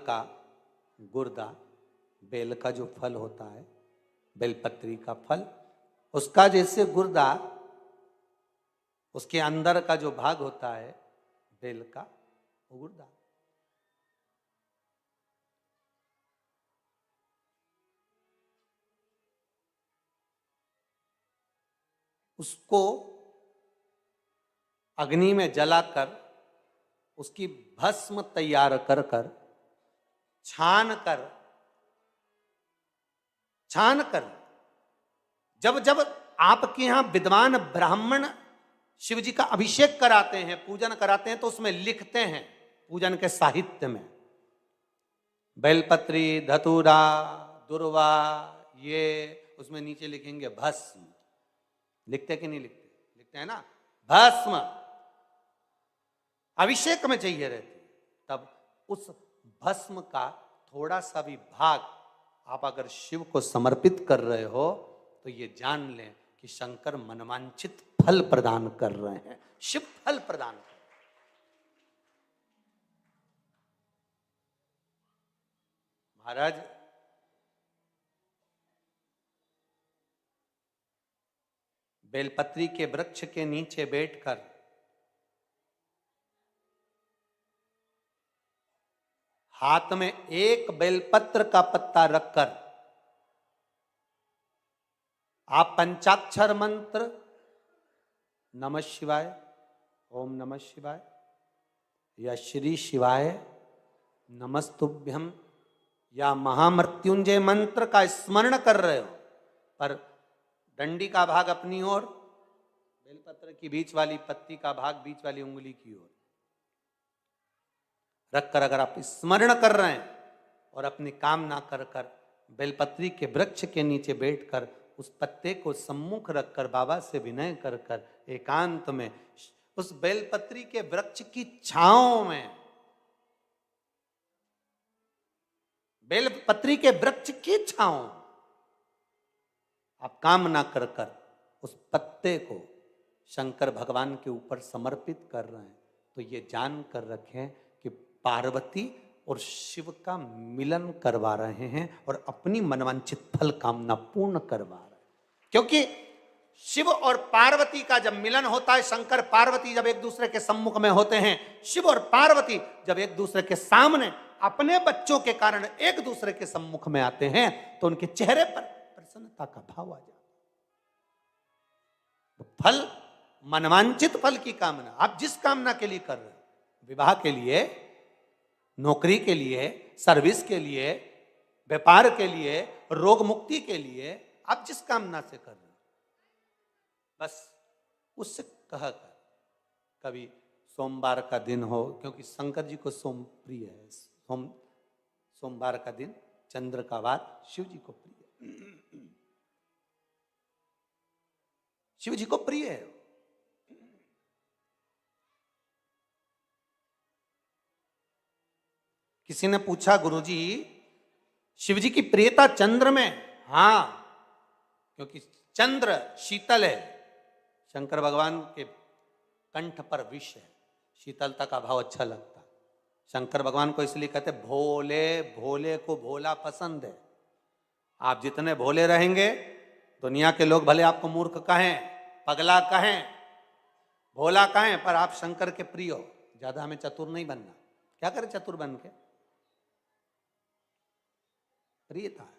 का गुर्दा, बेल का जो फल होता है, बेलपत्री का फल, उसका जैसे गुर्दा, उसके अंदर का जो भाग होता है बेल का, वो गुर्दा। उसको अग्नि में जलाकर उसकी भस्म तैयार कर कर छान कर जब जब आपके यहां विद्वान ब्राह्मण शिव जी का अभिषेक कराते हैं, पूजन कराते हैं, तो उसमें लिखते हैं पूजन के साहित्य में, बेलपत्री, धतूरा, दुर्वा, ये उसमें नीचे लिखेंगे भस्म। लिखते कि नहीं लिखते? लिखते हैं ना, भस्म अभिषेक में चाहिए रहती। तब उस भस्म का थोड़ा सा भी भाग आप अगर शिव को समर्पित कर रहे हो तो ये जान लें कि शंकर मनवांछित फल प्रदान कर रहे हैं, शिव फल प्रदान कर रहे हैं। महाराज, बेलपत्री के वृक्ष के नीचे बैठकर हाथ में एक बेलपत्र का पत्ता रखकर आप पंचाक्षर मंत्र नमः शिवाय, ओम नमः शिवाय या श्री शिवाय नमस्तुभ्यम या महामृत्युंजय मंत्र का स्मरण कर रहे हो, पर डंडी का भाग अपनी ओर, बेलपत्र की बीच वाली पत्ती का भाग बीच वाली उंगली की ओर रखकर अगर आप स्मरण कर रहे हैं और अपनी कामना कर कर बेलपत्री के वृक्ष के नीचे बैठकर उस पत्ते को सम्मुख रखकर बाबा से विनय कर कर एकांत में उस बेलपत्री के वृक्ष की छांव में, बेलपत्री के वृक्ष की छांव आप कामना कर कर उस पत्ते को शंकर भगवान के ऊपर समर्पित कर रहे हैं, तो ये जान कर रखें कि पार्वती और शिव का मिलन करवा रहे हैं और अपनी मनवांछित फल कामना पूर्ण करवा रहे हैं। क्योंकि शिव और पार्वती का जब मिलन होता है, शंकर पार्वती जब एक दूसरे के सम्मुख में होते हैं, शिव और पार्वती जब एक दूसरे के सामने अपने बच्चों के कारण एक दूसरे के सम्मुख में आते हैं, तो उनके चेहरे पर प्रसन्नता का भाव आ जाता है। फल, मनवांछित फल की कामना आप जिस कामना के लिए कर रहे हो, विवाह के लिए, नौकरी के लिए, सर्विस के लिए, व्यापार के लिए, रोग मुक्ति के लिए, आप जिस कामना से कर रहे हो, बस उससे कह कर, कभी सोमवार का दिन हो, क्योंकि शंकर जी को सोम प्रिय है, सोमवार का दिन, चंद्र का वार शिव जी को प्रिय है, शिव जी को प्रिय है। किसी ने पूछा, गुरुजी शिव जी की प्रियता चंद्र में? हाँ, क्योंकि चंद्र शीतल है, शंकर भगवान के कंठ पर विष है, शीतलता का भाव अच्छा लगता है। शंकर भगवान को इसलिए कहते भोले, भोले को भोला पसंद है। आप जितने भोले रहेंगे, दुनिया के लोग भले आपको मूर्ख कहें, पगला कहें, भोला कहें, पर आप शंकर के प्रिय हो। ज्यादा हमें चतुर नहीं बनना। क्या करें चतुर बन के? प्रियता है।